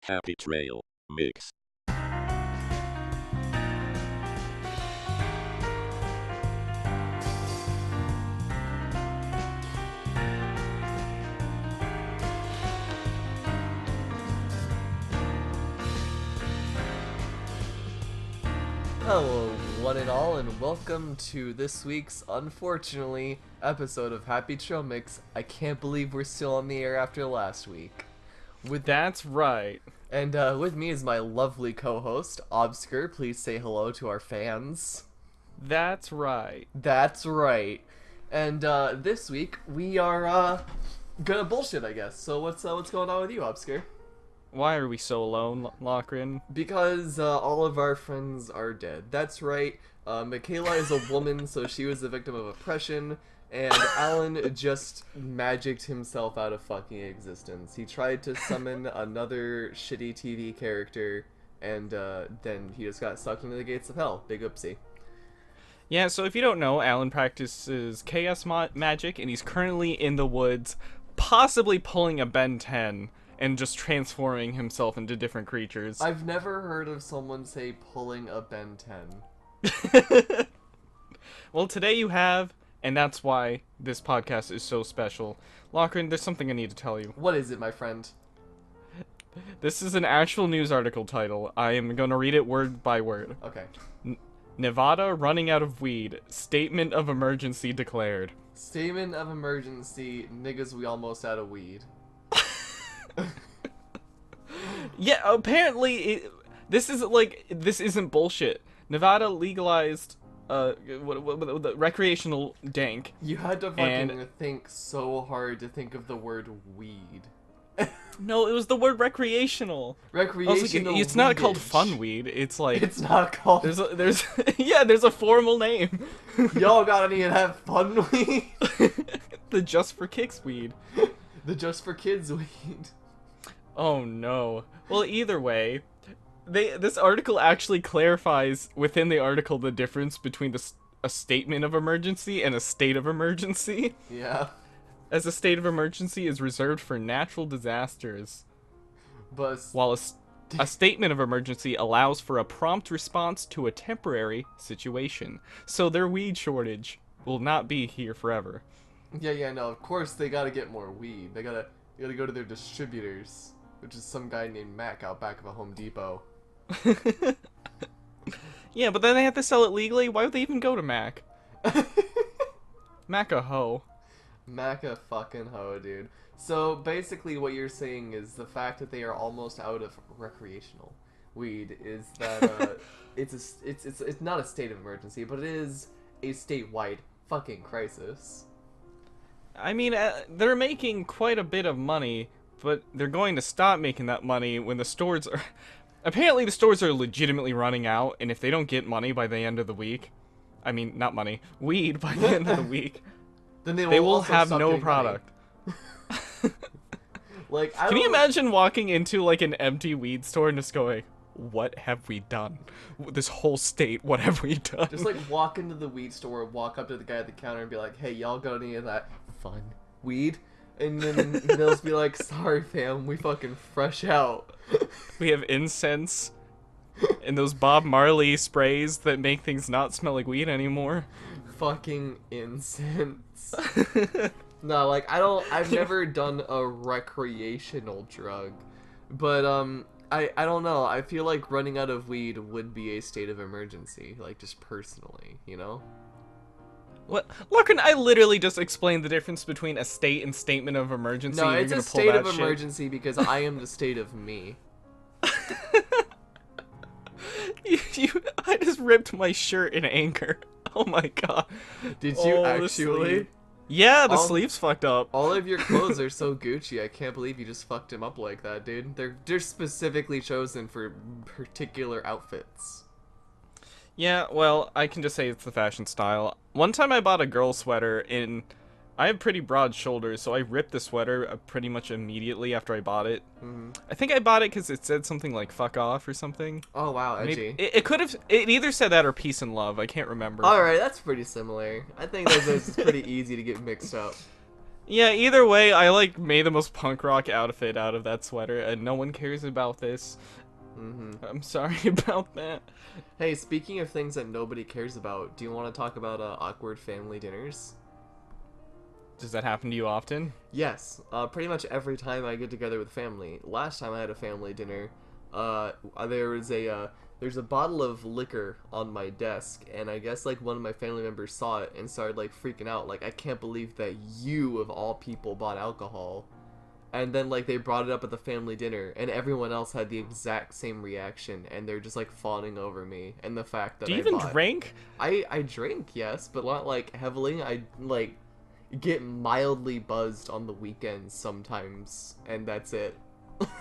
Happy Trail Mix. Hello, one and all, and welcome to this week's, unfortunately, episode of Happy Trail Mix. I can't believe we're still on the air after last week. That's right. And with me is my lovely co-host, Obscur. Please say hello to our fans. That's right. That's right. And this week we are gonna bullshit, I guess. So what's going on with you, Obscur? Why are we so alone, Lockhrin? Because all of our friends are dead. That's right. Michaela is a woman, so she was the victim of oppression. And Alan just magicked himself out of fucking existence. He tried to summon another shitty TV character, and then he just got sucked into the gates of hell. Big oopsie. Yeah, so if you don't know, Alan practices chaos magic, and he's currently in the woods, possibly pulling a Ben 10 and just transforming himself into different creatures. I've never heard of someone say pulling a Ben 10. Well, today you have, and that's why this podcast is so special. Lockhrin, there's something I need to tell you. What is it, my friend? This is an actual news article title. I am going to read it word by word. Okay. Nevada running out of weed. Statement of emergency declared. Statement of emergency, niggas, we almost out of weed. Yeah, apparently this isn't bullshit. Nevada legalized recreational dank. You had to fucking think so hard to think of the word weed. No, it was the word recreational. Recreational. It's not called weedage. fun weed. It's like It's not called. there's there's a formal name. Y'all got any of that fun weed? The Just for Kicks weed. The Just for Kids weed. Oh no. Well, either way, this article actually clarifies within the article the difference between a statement of emergency and a state of emergency. Yeah. As a state of emergency is reserved for natural disasters, But while a statement of emergency allows for a prompt response to a temporary situation. So their weed shortage will not be here forever. yeah, no. Of course they gotta get more weed. They gotta go to their distributors, which is some guy named Mac out back of a Home Depot. Yeah, but then they have to sell it legally. Why would they even go to Mac? Mac a hoe. Mac a fucking hoe, dude. So basically, what you're saying is the fact that they are almost out of recreational weed is that it's not a state of emergency, but it is a statewide fucking crisis. I mean, they're making quite a bit of money, but they're going to stop making that money when the stores are... Apparently, the stores are legitimately running out, and if they don't get money by the end of the week... I mean, not money. Weed by the end of the week... Then they will also have stop no getting product. Like, Can you imagine walking into, like, an empty weed store and just going, what have we done? This whole state, what have we done? Just, like, walk into the weed store, walk up to the guy at the counter and be like, hey, y'all got any of that fun weed? And then they'll just be like, sorry, fam, we fucking fresh out. We have incense and those Bob Marley sprays that make things not smell like weed anymore. Fucking incense. No, like, I've never done a recreational drug, but, I don't know, I feel like running out of weed would be a state of emergency, like, just personally, you know? What? Look, I literally just explained the difference between a state and statement of emergency. No, and it's you're a gonna pull state that of shit. emergency because I am the state of me. I just ripped my shirt in anger. Oh my god. Did you the actually? sleeve. Yeah, the All- sleeve's fucked up. All of your clothes are so Gucci. I can't believe you just fucked him up like that, dude. They're specifically chosen for particular outfits. Yeah, well, I can just say it's the fashion style. One time I bought a girl sweater in... I have pretty broad shoulders, so I ripped the sweater pretty much immediately after I bought it. Mm-hmm. I think I bought it because it said something like "fuck off" or something. Oh wow, edgy. It could have. It either said that or "peace and love." I can't remember. All right, that's pretty similar. I think those are pretty easy to get mixed up. Yeah, either way, I like made the most punk rock outfit out of that sweater, and no one cares about this. Mm-hmm. I'm sorry about that. Hey, speaking of things that nobody cares about, do you want to talk about awkward family dinners? Does that happen to you often? Yes, pretty much every time I get together with family. Last time I had a family dinner, there was there's a bottle of liquor on my desk, and I guess like one of my family members saw it and started like freaking out, like I can't believe that you of all people bought alcohol. And then like they brought it up at the family dinner, and everyone else had the exact same reaction, and they're just like fawning over me and the fact that Do you I even bought. drink? I drink, yes, but not like heavily. I like get mildly buzzed on the weekends sometimes, and that's it.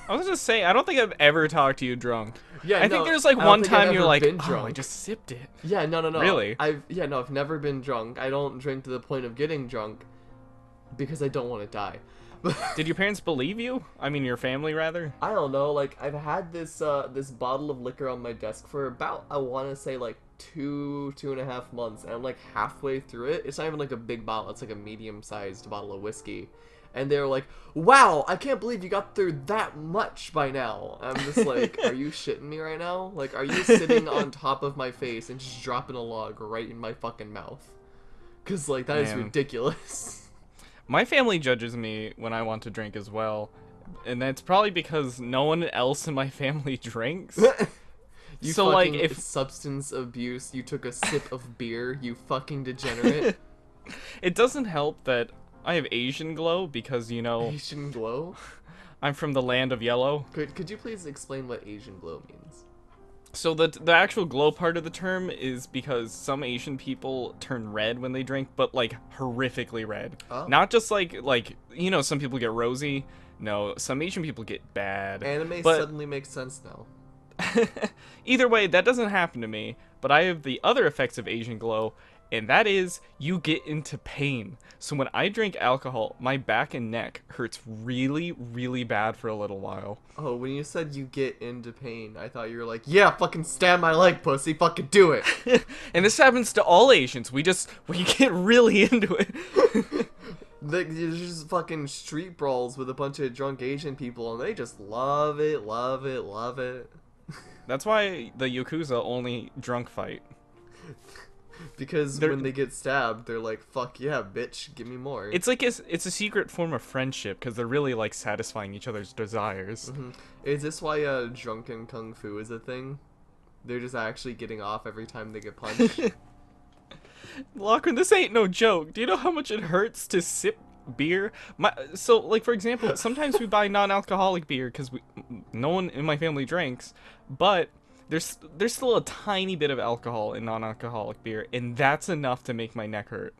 I was just saying, I don't think I've ever talked to you drunk. Yeah, I no, think there's like I don't one think I've time you're ever like, been oh, I drunk." just sipped it. Yeah, no. Really? I've never been drunk. I don't drink to the point of getting drunk because I don't want to die. Did your parents believe you? I mean, your family, rather? I don't know. Like I've had this bottle of liquor on my desk for about I want to say like 2.5 months, and I'm like halfway through it. It's not even like a big bottle. It's like a medium-sized bottle of whiskey. And they were like, "Wow, I can't believe you got through that much by now." I'm just like, "Are you shitting me right now? Like, are you sitting on top of my face and just dropping a log right in my fucking mouth? Cause like that is Man. ridiculous." My family judges me when I want to drink as well. And that's probably because no one else in my family drinks. You So, like, fucking if- substance abuse, you took a sip of beer, you fucking degenerate. It doesn't help that I have Asian glow because, you know, Asian glow? I'm from the land of yellow. Could you please explain what Asian glow means? So the actual glow part of the term is because some Asian people turn red when they drink, but like horrifically red. Oh. Not just like you know, some people get rosy. No, some Asian people get bad. Anime but suddenly makes sense now. either way, that doesn't happen to me. But I have the other effects of Asian glow, and that is you get into pain. So when I drink alcohol, my back and neck hurts really, really bad for a little while. Oh, when you said you get into pain, I thought you were like, "Yeah, fucking stab my leg, pussy, fucking do it." And this happens to all Asians. We get really into it. There's just fucking street brawls with a bunch of drunk Asian people, and they just love it, love it, love it. That's why the Yakuza only drunk fight. Because They're- when they get stabbed, they're like, "Fuck yeah, bitch, give me more." It's like it's a secret form of friendship because they're really like satisfying each other's desires. Is this why drunken kung fu is a thing? They're just actually getting off every time they get punched. Lockhrin, this ain't no joke. Do you know how much it hurts to sip beer? So like for example, sometimes we buy non-alcoholic beer because no one in my family drinks, but there's still a tiny bit of alcohol in non-alcoholic beer, and that's enough to make my neck hurt.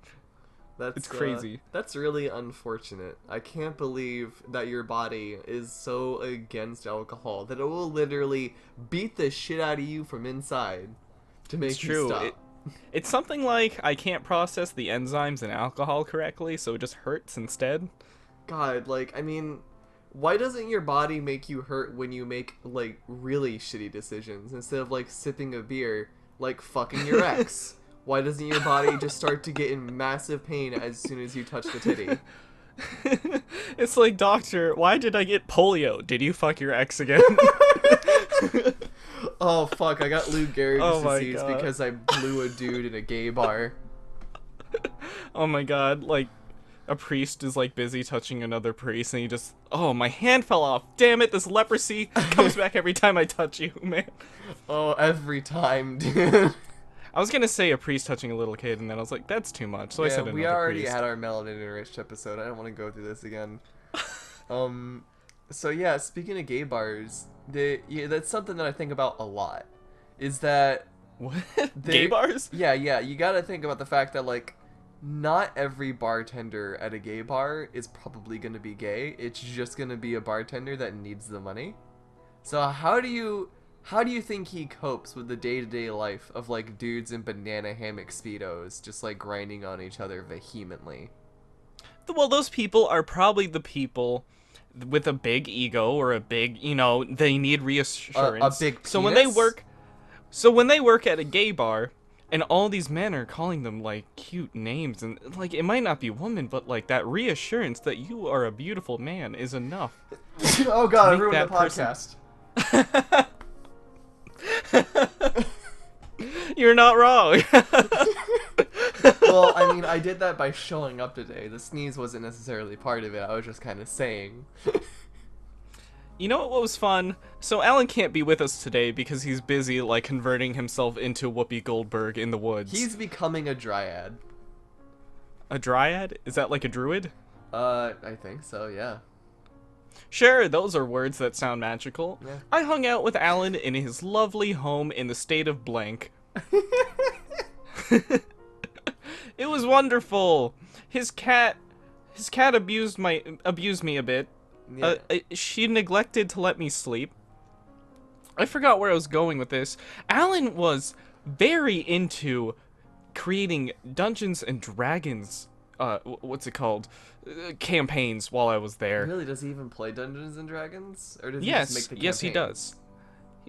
It's crazy. That's really unfortunate. I can't believe that your body is so against alcohol that it will literally beat the shit out of you from inside to make It's you true. stop. It's something like I can't process the enzymes in alcohol correctly, so it just hurts instead. God, like, I mean, why doesn't your body make you hurt when you make, like, really shitty decisions instead of, like, sipping a beer, like, fucking your ex? Why doesn't your body just start to get in massive pain as soon as you touch the titty? It's like, doctor, why did I get polio? Did you fuck your ex again? Oh, fuck, I got Lou Gehrig's Oh my disease God. because I blew a dude in a gay bar. Oh my god, like, a priest is like busy touching another priest and he just, oh, my hand fell off. Damn it, this leprosy comes back every time I touch you, man. Oh, every time, dude. I was gonna say a priest touching a little kid, and then I was like, that's too much. So I said another we already priest. had our Melanin Enriched episode. I don't want to go through this again. So yeah, speaking of gay bars, that's something that I think about a lot. Is that What? Gay bars? Yeah, you gotta think about the fact that, like, not every bartender at a gay bar is probably gonna be gay. It's just gonna be a bartender that needs the money. So how do you think he copes with the day-to-day life of, like, dudes in banana hammock speedos just, like, grinding on each other vehemently? Well, those people are probably the people with a big ego or a big, you know, they need reassurance. A big So when they penis? work, so when they work at a gay bar, And all these men are calling them like cute names, and like it might not be woman, but like that reassurance that you are a beautiful man is enough. Oh god, I make ruined the that person- podcast. You're not wrong. Well, I mean, I did that by showing up today. The sneeze wasn't necessarily part of it. I was just kind of saying. You know what was fun? So Alan can't be with us today because he's busy like converting himself into Whoopi Goldberg in the woods. He's becoming a dryad. A dryad? Is that like a druid? I think so, yeah. Sure, those are words that sound magical. Yeah. I hung out with Alan in his lovely home in the state of blank. It was wonderful. His cat abused me a bit. Yeah. She neglected to let me sleep. I forgot where I was going with this. Alan was very into creating Dungeons and Dragons, what's it called? Campaigns while I was there. Really, does he even play Dungeons and Dragons? Or does he Yes, just make the yes he campaigns? does.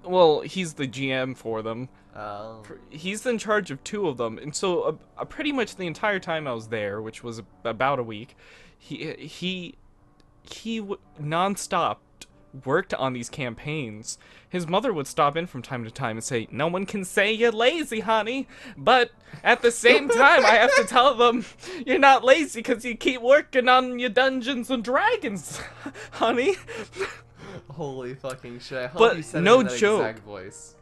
Well, he's the GM for them. Oh. He's in charge of 2 of them, and so pretty much the entire time I was there, which was about a week, he non-stop worked on these campaigns. His mother would stop in from time to time and say, "No one can say you're lazy, honey, but at the same time I have to tell them you're not lazy because you keep working on your Dungeons and Dragons, honey." Holy fucking shit. I hope But you said no it in that joke. exact voice.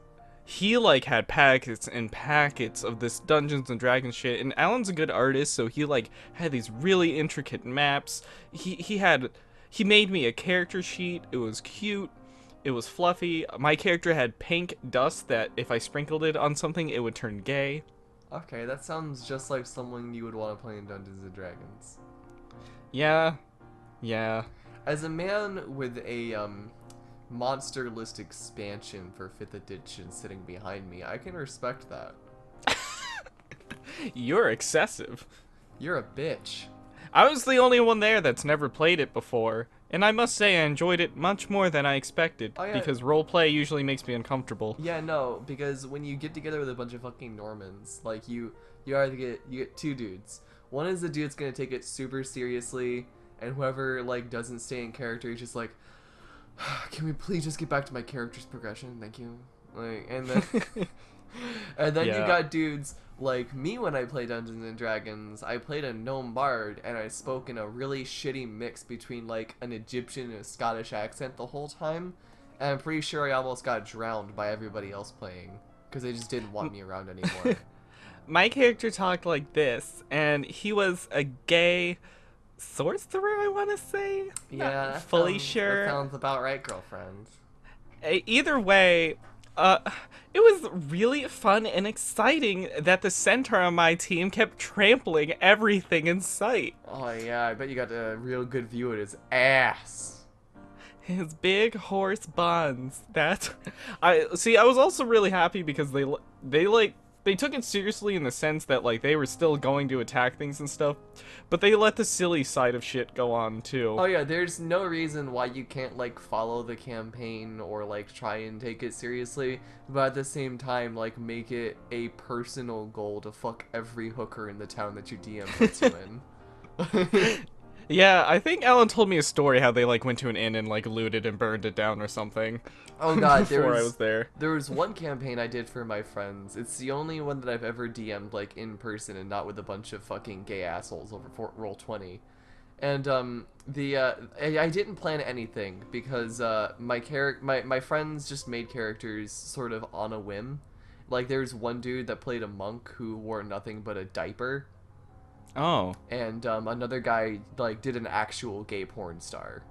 He like had packets and packets of this Dungeons and Dragons shit, and Alan's a good artist, so he like had these really intricate maps. He made me a character sheet. It was cute. It was fluffy. My character had pink dust that if I sprinkled it on something, it would turn gay. Okay, that sounds just like someone you would want to play in Dungeons and Dragons. Yeah. As a man with a monster list expansion for 5th edition sitting behind me, I can respect that. You're excessive. You're a bitch. I was the only one there that's never played it before, and I must say I enjoyed it much more than I expected, Oh, yeah. because roleplay usually makes me uncomfortable. Yeah, no, because when you get together with a bunch of fucking Normans, like you either get 2 dudes. One is the dude that's gonna take it super seriously, and whoever like doesn't stay in character is just like, can we please just get back to my character's progression? Thank you. Like, and then and then Yeah. you got dudes like me when I play Dungeons and Dragons. I played a gnome bard, and I spoke in a really shitty mix between like an Egyptian and a Scottish accent the whole time. And I'm pretty sure I almost got drowned by everybody else playing because they just didn't want me around anymore. My character talked like this, and he was a gay sorcerer, I want to say? Yeah, Not that fully sounds, sure. That sounds about right, girlfriend. Either way, it was really fun and exciting that the centaur on my team kept trampling everything in sight. Oh yeah, I bet you got a real good view of his ass. His big horse buns. I was also really happy because they took it seriously in the sense that like they were still going to attack things and stuff, but they let the silly side of shit go on too. Oh yeah, there's no reason why you can't like follow the campaign or like try and take it seriously, but at the same time like make it a personal goal to fuck every hooker in the town that your DM puts you in. Yeah, I think Alan told me a story how they like went to an inn and like looted and burned it down or something. Oh god, before I was there. There was one campaign I did for my friends. It's the only one that I've ever DM'd like in person and not with a bunch of fucking gay assholes over Roll20. And I didn't plan anything because my friends just made characters sort of on a whim. Like there's one dude that played a monk who wore nothing but a diaper. Oh. And another guy like did an actual gay porn star.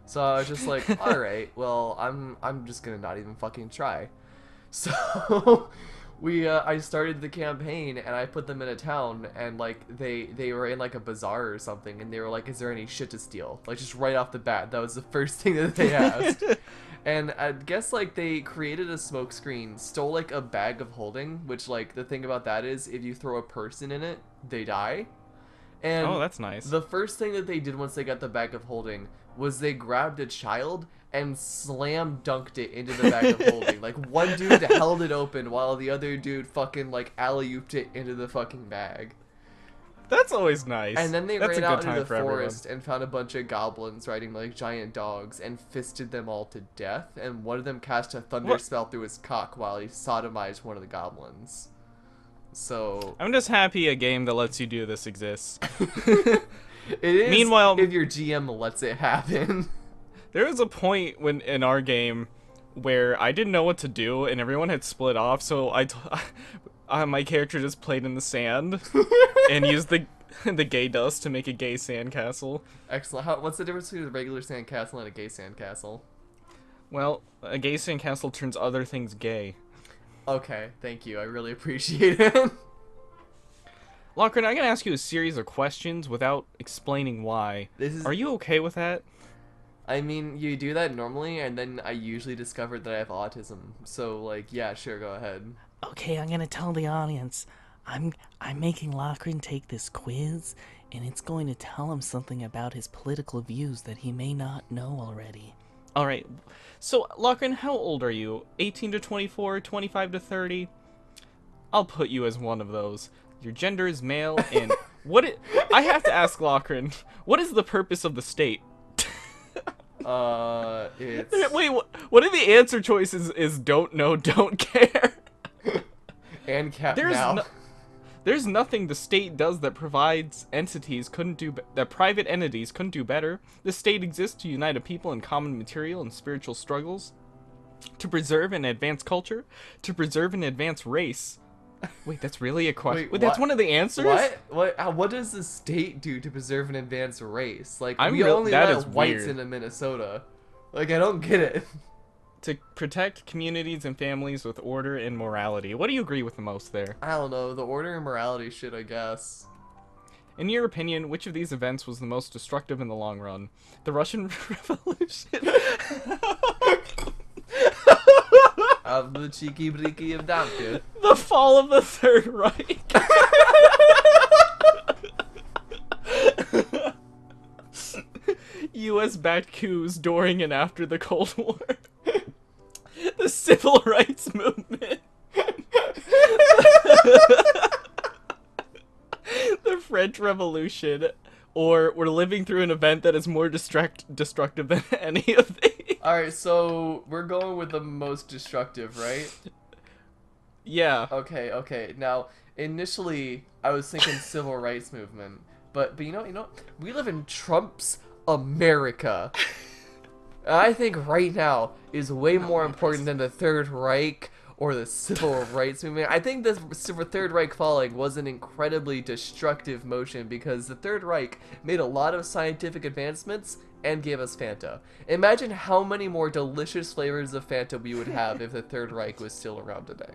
So I was just like, all right, well, I'm just gonna not even fucking try. So I started the campaign and I put them in a town and like they were in like a bazaar or something and they were like, is there any shit to steal? Like just right off the bat, that was the first thing that they asked. And I guess like they created a smoke screen, stole like a bag of holding, which like the thing about that is if you throw a person in it, they die. And oh, that's nice. the first thing that they did once they got the bag of holding was they grabbed a child and slam dunked it into the bag of holding. Like, one dude held it open while the other dude fucking, like, alley-ooped it into the fucking bag. That's always nice. And then they That's ran a out good into time the for everyone. forest and found a bunch of goblins riding like giant dogs and fisted them all to death. And one of them cast a thunder spell through his cock while he sodomized one of the goblins. So I'm just happy a game that lets you do this exists. it is. Meanwhile, if your GM lets it happen. There was a point when in our game where I didn't know what to do and everyone had split off, so my character just played in the sand and used the gay dust to make a gay sandcastle. Excellent. What's the difference between a regular sandcastle and a gay sandcastle? Well, a gay sandcastle turns other things gay. Okay, thank you. I really appreciate it. Lockhrin, I'm gonna ask you a series of questions without explaining why. Are you okay with that? I mean, you do that normally, and then I usually discover that I have autism. So, like, yeah, sure, go ahead. Okay, I'm gonna tell the audience. I'm making Lockhrin take this quiz, and it's going to tell him something about his political views that he may not know already. Alright, so Lockhrin, how old are you? 18 to 24, 25 to 30? I'll put you as one of those. Your gender is male, and I have to ask Lockhrin, what is the purpose of the state? It's... Wait, what are the answer choices is don't know, don't care? And cat now. There's nothing the state does that private entities couldn't do better. The state exists to unite a people in common material and spiritual struggles, to preserve and advance culture, to preserve and advance race. Wait, that's really a question. Wait, that's one of the answers? What does the state do to preserve and advance race? Like, that let is whites weird. into Minnesota. Like, I don't get it. To protect communities and families with order and morality. What do you agree with the most there? I don't know, the order and morality shit, I guess. In your opinion, which of these events was the most destructive in the long run? The Russian Revolution? Of the cheeky breeky of Damke. The fall of the Third Reich. U.S.-backed coups during and after the Cold War. The Civil Rights Movement. The French Revolution. Or we're living through an event that is more destructive than any of these. Alright, so we're going with the most destructive, right? Yeah. Okay. Now, initially, I was thinking civil rights movement. But you know, we live in Trump's America. I think right now is way more important than the Third Reich or the Civil Rights Movement. I think the Third Reich falling was an incredibly destructive motion because the Third Reich made a lot of scientific advancements and gave us Fanta. Imagine how many more delicious flavors of Fanta we would have if the Third Reich was still around today.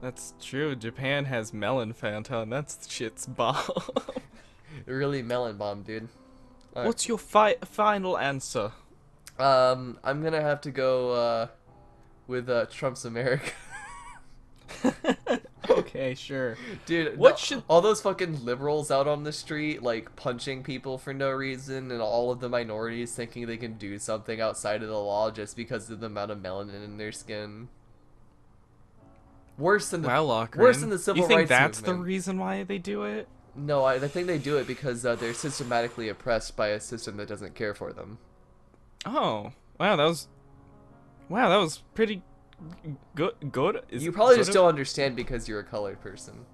That's true. Japan has melon Fanta, and that's shit's bomb. Really melon bomb, dude. Right. What's your final answer? I'm gonna have to go with Trump's America. Okay, sure. Dude, all those fucking liberals out on the street, like, punching people for no reason, and all of the minorities thinking they can do something outside of the law just because of the amount of melanin in their skin. Worse than the civil you think rights that's movement. the reason why they do it? No, I think they do it because they're systematically oppressed by a system that doesn't care for them. Oh, wow, that was pretty good. You probably just don't understand because you're a colored person.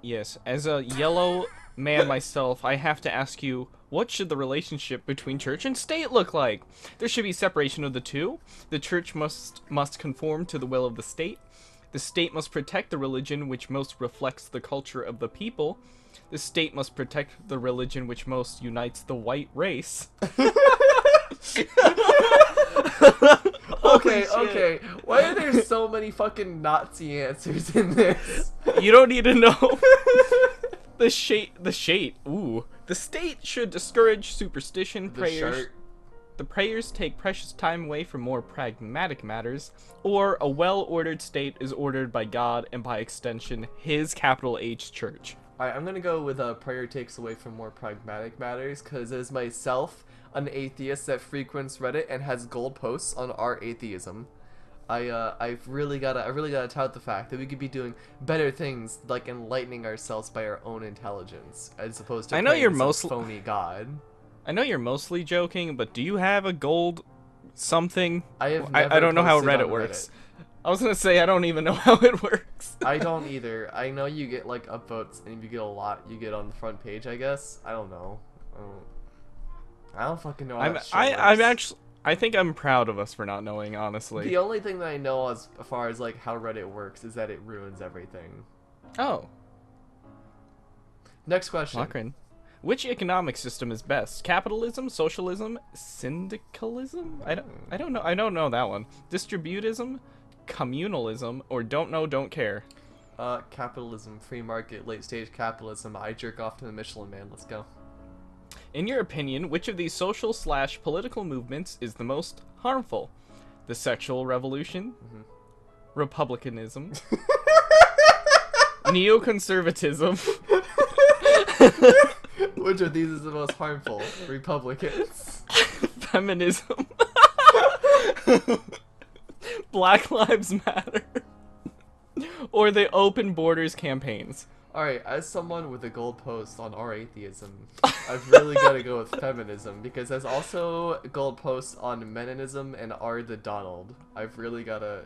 Yes, as a yellow man myself, I have to ask you, what should the relationship between church and state look like? There should be separation of the two. The church must conform to the will of the state. The state must protect the religion which most reflects the culture of the people. The state must protect the religion which most unites the white race. Okay. Why are there so many fucking Nazi answers in this? You don't need to know. The shade. Ooh. The state should discourage superstition, prayers. The prayers take precious time away from more pragmatic matters, or a well-ordered state is ordered by God and by extension, His capital H church. Alright, I'm gonna go with prayer takes away from more pragmatic matters, because as myself, an atheist that frequents Reddit and has gold posts on our atheism, I really gotta tout the fact that we could be doing better things, like enlightening ourselves by our own intelligence, as opposed to I know praying you're to some mostly- phony god. I know you're mostly joking, but do you have a gold something? I have I never don't know how posted Reddit on works. I was gonna say I don't even know how it works. I don't either. I know you get like upvotes, and if you get a lot, you get on the front page. I guess. I don't know. I don't fucking know how that shit I'm works. actually. I think I'm proud of us for not knowing, honestly. The only thing that I know as far as like how Reddit works is that it ruins everything. Oh, Next question. Lockhrin. Which economic system is best? Capitalism, socialism, syndicalism? I don't know. I don't know that one. Distributism, communalism, or don't know, don't care. Capitalism, free market, late stage capitalism. I jerk off to the Michelin Man. Let's go. In your opinion, which of these social/political movements is the most harmful? The sexual revolution, republicanism, neoconservatism, Which of these is the most harmful? Republicans. feminism, Black Lives Matter, or the open borders campaigns. Alright, as someone with a gold post on our atheism, I've really got to go with feminism, because there's also gold posts on Meninism and R the Donald. I've really got to...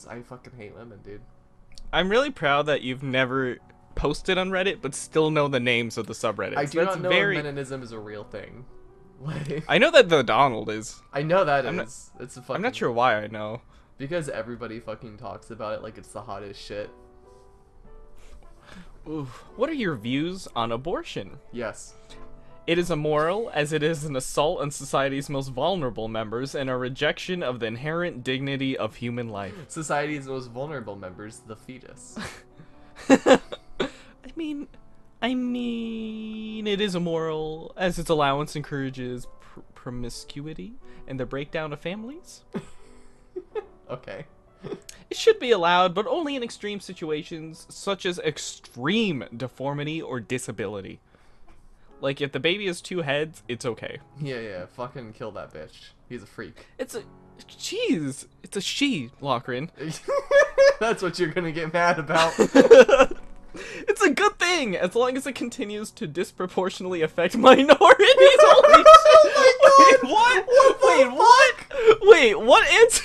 I fucking hate women, dude. I'm really proud that you've never posted on Reddit, but still know the names of the subreddits. I do That's not know very... if Meninism is a real thing. Like, I know that the Donald is. I know that I'm is. It's a fucking... I'm not sure why I know. Because everybody fucking talks about it like it's the hottest shit. Oof. What are your views on abortion? Yes. It is immoral, as it is an assault on society's most vulnerable members and a rejection of the inherent dignity of human life. Society's most vulnerable members, the fetus. I mean, it is immoral, as its allowance encourages promiscuity and the breakdown of families. Okay. It should be allowed, but only in extreme situations, such as extreme deformity or disability. Like, if the baby has 2 heads, it's okay. Yeah, fucking kill that bitch. He's a freak. It's a... Jeez! It's a she, Lockhrin. That's what you're gonna get mad about. It's a good thing, as long as it continues to disproportionately affect minorities. Holy shit! Wait, what? Wait, what? It's...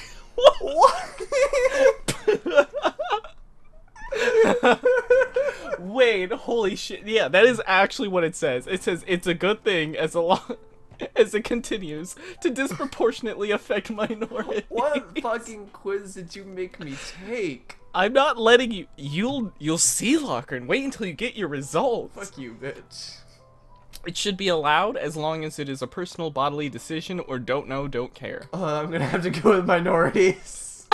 Wait, holy shit. Yeah, that is actually what it says. It says it's a good thing as long as it continues to disproportionately affect minorities. What fucking quiz did you make me take? I'm not letting you. You'll see, Lockhrin. Wait until you get your results. Fuck you, bitch. It should be allowed as long as it is a personal bodily decision or don't know, don't care. I'm gonna have to go with minorities.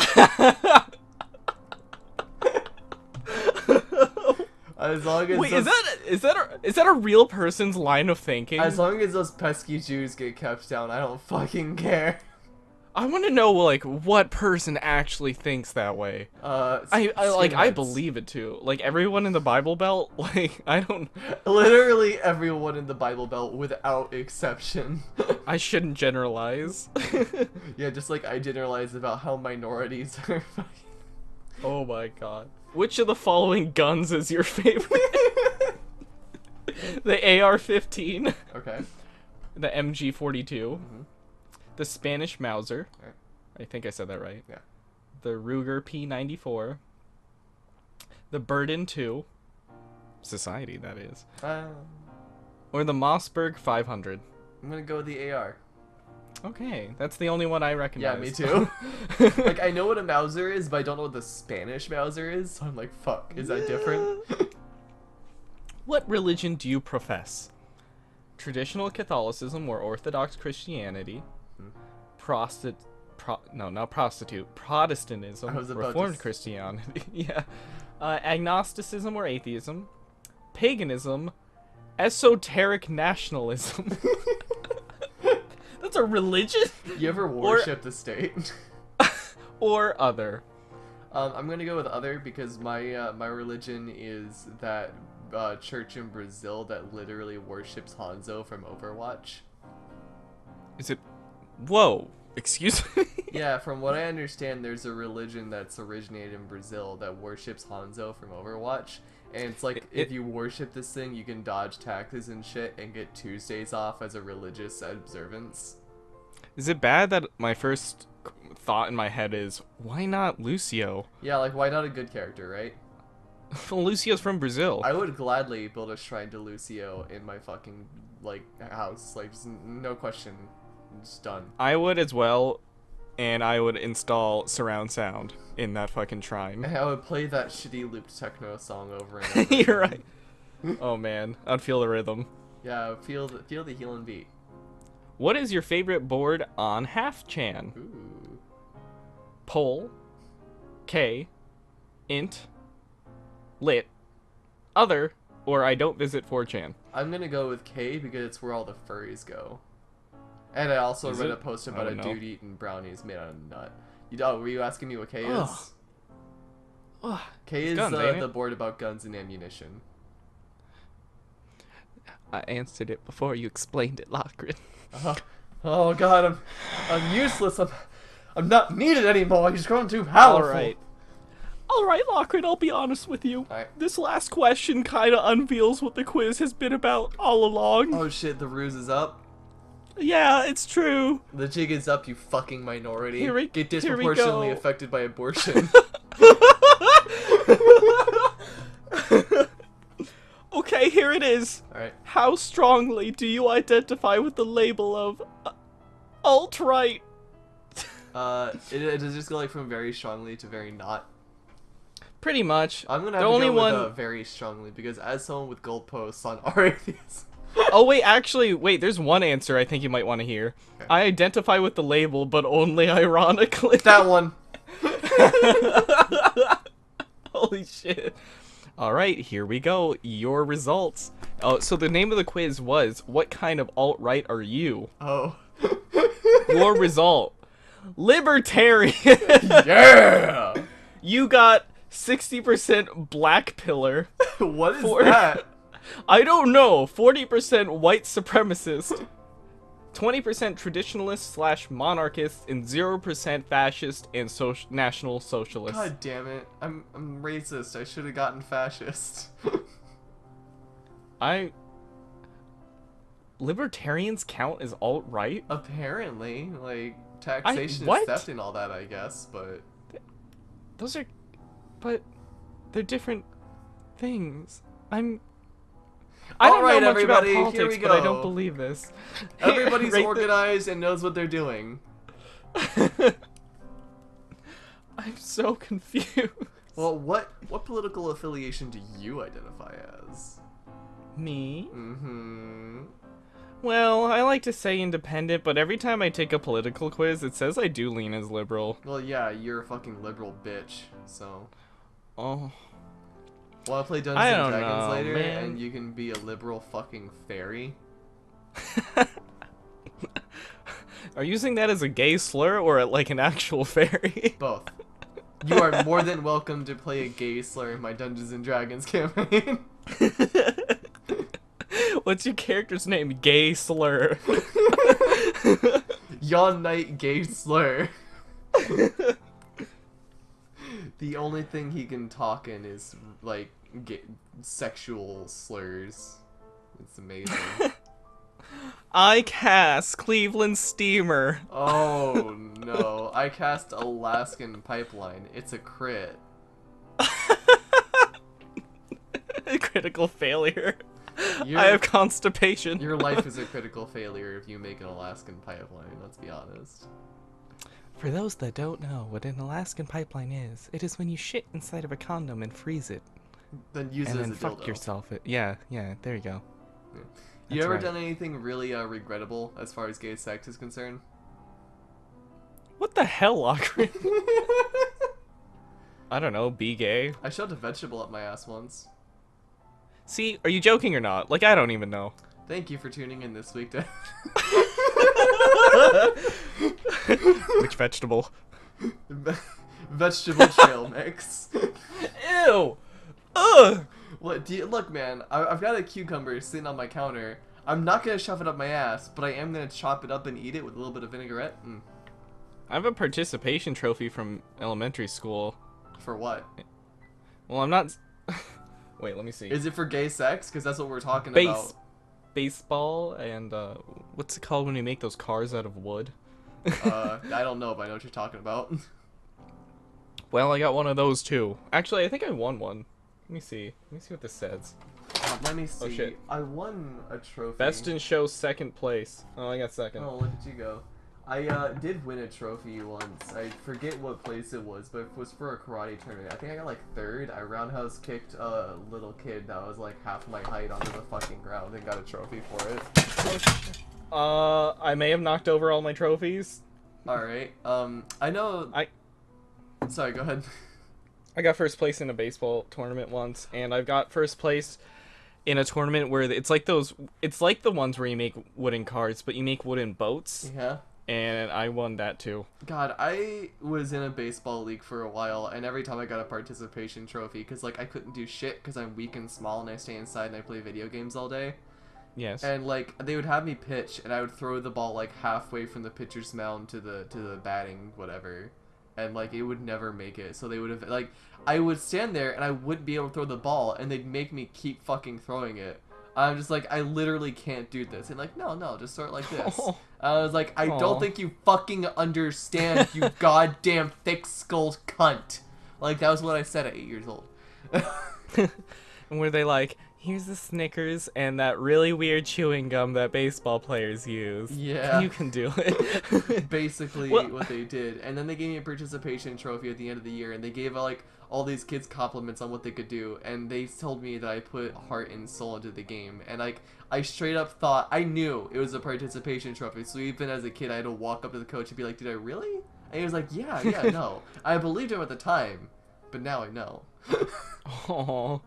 As long as Wait, those, is that a real person's line of thinking? as long as those pesky Jews get kept down, I don't fucking care. I want to know like what person actually thinks that way. I believe it too. Like everyone in the Bible Belt, like I don't. Literally everyone in the Bible Belt without exception. I shouldn't generalize. Yeah, just like I generalize about how minorities are fucking... Oh my god. Which of the following guns is your favorite? The AR-15. Okay. The MG-42. The Spanish Mauser. Alright. I think I said that right. Yeah. The Ruger P94. The Burden 2. Society, that is. Or the Mossberg 500. I'm gonna go with the AR. Okay, that's the only one I Yeah, recognize. me too. Like, I know what a Mauser is, but I don't know what the Spanish Mauser is, so I'm like, fuck, is that different? What religion do you profess? Traditional Catholicism or Orthodox Christianity? Not prostitute. Protestantism. I was about to Reformed s- Christianity. Yeah. Agnosticism or atheism? Paganism? Esoteric nationalism? That's a religion? You ever worship the state? Or other? I'm gonna go with other because my my religion is that church in Brazil that literally worships Hanzo from Overwatch. Is it? Whoa! Excuse me. Yeah, from what I understand, there's a religion that's originated in Brazil that worships Hanzo from Overwatch. And it's like, if you worship this thing, you can dodge taxes and shit and get Tuesdays off as a religious observance. Is it bad that my first thought in my head is, why not Lucio? Yeah, like, why not a good character, right? Well, Lucio's from Brazil. I would gladly build a shrine to Lucio in my fucking, like, house. Like, just no question. Just done. I would as well, and I would install surround sound in that fucking shrine. And I would play that shitty looped techno song over and over. You're again. right. Oh man, I'd feel the rhythm. Yeah, feel the healing beat. What is your favorite board on Half-Chan? Ooh. Poll, K, Int, Lit, Other, or I don't visit 4chan. I'm gonna go with K because it's where all the furries go. And I also read it? a post I about a don't know. dude eating brownies made out of nut. Were you asking me what K is? Ugh. Ugh, K it's is guns, ain't the it? board about guns and ammunition. I answered it before you explained it, Lockhrin. Oh god, I'm useless. I'm not needed anymore. He's grown too powerful. Alright, Lockhrin, I'll be honest with you. Alright. This last question kind of unveils what the quiz has been about all along. Oh shit, the ruse is up. Yeah, it's true. The jig is up, you fucking minority. Here we Get disproportionately go. affected by abortion. Okay, here it is. Alright. How strongly do you identify with the label of alt-right? Does this go like from very strongly to very not? Pretty much. I'm gonna The have to only go one... with very strongly because as someone with gold posts on our atheism. Oh, wait, actually, there's one answer I think you might want to hear. Okay. I identify with the label, but only ironically. That one. Holy shit. Alright, here we go. Your results. Oh, so the name of the quiz was, what kind of alt-right are you? Oh. Your result. Libertarian. Yeah. You got 60% black pillar. What is that? I don't know. 40% white supremacist. 20% traditionalist / monarchist, and 0% fascist and national socialist. God damn it. I'm racist. I should have gotten fascist. Libertarians count as alt-right? Apparently, like taxation what? is theft and all that, I guess, but Those are... But... They're different things. I don't Alright, know much about everybody, here politics, we but I go. don't believe this. everybody's Rate organized and knows what they're doing. I'm so confused. Well, what political affiliation do you identify as? Me? Mm-hmm. Well, I like to say independent, but every time I take a political quiz, it says I do lean as liberal. Well, yeah, you're a fucking liberal bitch, so... Oh. Wanna play Dungeons I and don't Dragons know, later, man. and you can be a liberal fucking fairy? Are you using that as a gay slur or like an actual fairy? Both. You are more than welcome to play a gay slur in my Dungeons and Dragons campaign. What's your character's name? Gay slur. Yon Knight Gay Slur. The only thing he can talk in is, like, sexual slurs. It's amazing. I cast Cleveland Steamer. Oh, no. I cast Alaskan Pipeline. It's a crit. Critical failure. Your- I have constipation. Your life is a critical failure if you make an Alaskan Pipeline, let's be honest. For those that don't know what an Alaskan pipeline is, it is when you shit inside of a condom and freeze it. Then use and it as then a fuck dildo. yourself. Yeah, there you go. You That's ever right. done anything really regrettable as far as gay sex is concerned? What the hell, Lockhrin? I don't know, be gay? I shoved a vegetable up my ass once. See, are you joking or not? Like, I don't even know. Thank you for tuning in this week to... Which vegetable? Vegetable trail mix. Ew! Ugh! What do you look, man? I've got a cucumber sitting on my counter. I'm not gonna shove it up my ass, but I am gonna chop it up and eat it with a little bit of vinaigrette. I have a participation trophy from elementary school. For what? Well, I'm not. Wait, let me see. Is it for gay sex? Because that's what we're talking about. Baseball and what's it called when you make those cars out of wood? I don't know, but I know what you're talking about. Well, I got one of those too. Actually, I think I won one. Let me see. Let me see what this says. Let me see. Oh, shit. I won a trophy. Best in show, second place. Oh, I got second. Oh, look at you go. I did win a trophy once. I forget what place it was, but it was for a karate tournament. I think I got like third. I roundhouse kicked a little kid that was like half my height onto the fucking ground and got a trophy for it. Oh, shit. I may have knocked over all my trophies. Alright. I know. Sorry, go ahead. I got first place in a baseball tournament once, and I've got first place in a tournament where it's like the ones where you make wooden carts, but you make wooden boats. Yeah. And I won that too. God, I was in a baseball league for a while, and every time I got a participation trophy, because like I couldn't do shit because I'm weak and small, and I stay inside and I play video games all day. Yes. And like they would have me pitch, and I would throw the ball like halfway from the pitcher's mound to the batting whatever, and like it would never make it. So they would have like I would stand there and I wouldn't be able to throw the ball, and they'd make me keep fucking throwing it. I'm just like, I literally can't do this. And like, no, just start like this. I was like, I don't think you fucking understand, you goddamn thick-skulled cunt. Like, that was what I said at 8 years old. And were they like, here's the Snickers and that really weird chewing gum that baseball players use. Yeah. You can do it. Basically what they did. And then they gave me a participation trophy at the end of the year, and they gave like all these kids compliments on what they could do, and they told me that I put heart and soul into the game, and like I straight up thought, I knew it was a participation trophy, so even as a kid I had to walk up to the coach and be like, did I really? And he was like, yeah, no. I believed him at the time, but now I know. Oh,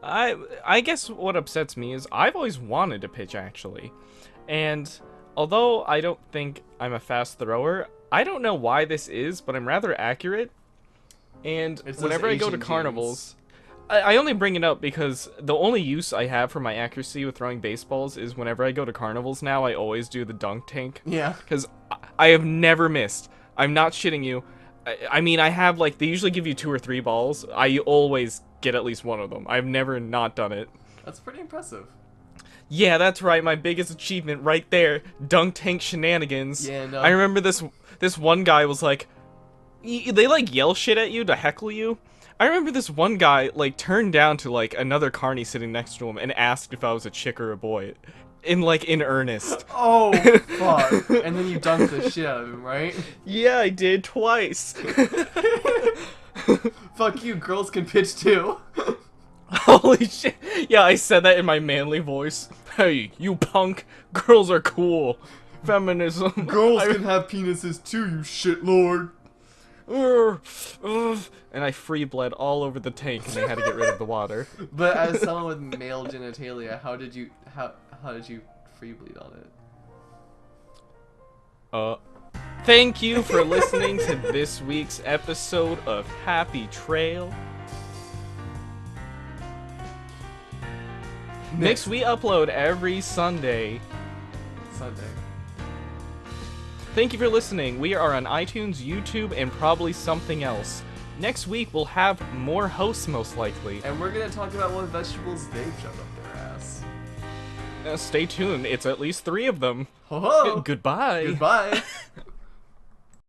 I guess what upsets me is I've always wanted to pitch, actually, and although I don't think I'm a fast thrower, I don't know why this is, but I'm rather accurate. And whenever I go to carnivals, I only bring it up because the only use I have for my accuracy with throwing baseballs is whenever I go to carnivals now, I always do the dunk tank. Yeah. Because I have never missed. I'm not shitting you. I mean, I have, like, they usually give you 2 or 3 balls. I always get at least one of them. I've never not done it. That's pretty impressive. Yeah, that's right. My biggest achievement right there. Dunk tank shenanigans. Yeah, no. I remember this one guy was like, they like yell shit at you to heckle you. I remember this one guy like turned down to like another carny sitting next to him and asked if I was a chick or a boy, in earnest. Oh fuck! And then you dunked the shit out of him, right? Yeah, I did twice. Fuck you, girls can pitch too. Holy shit! Yeah, I said that in my manly voice. Hey, you punk! Girls are cool. Feminism. Girls can have penises too, you shitlord. And I free bled all over the tank, and they had to get rid of the water. But as someone with male genitalia, how did you free bleed on it? Thank you for listening to this week's episode of Happy Trail. Mix, we upload every Sunday. Thank you for listening. We are on iTunes, YouTube, and probably something else. Next week, we'll have more hosts, most likely. And we're going to talk about what vegetables they've shoved up their ass. Stay tuned. It's at least 3 of them. Ho ho! Goodbye. Goodbye.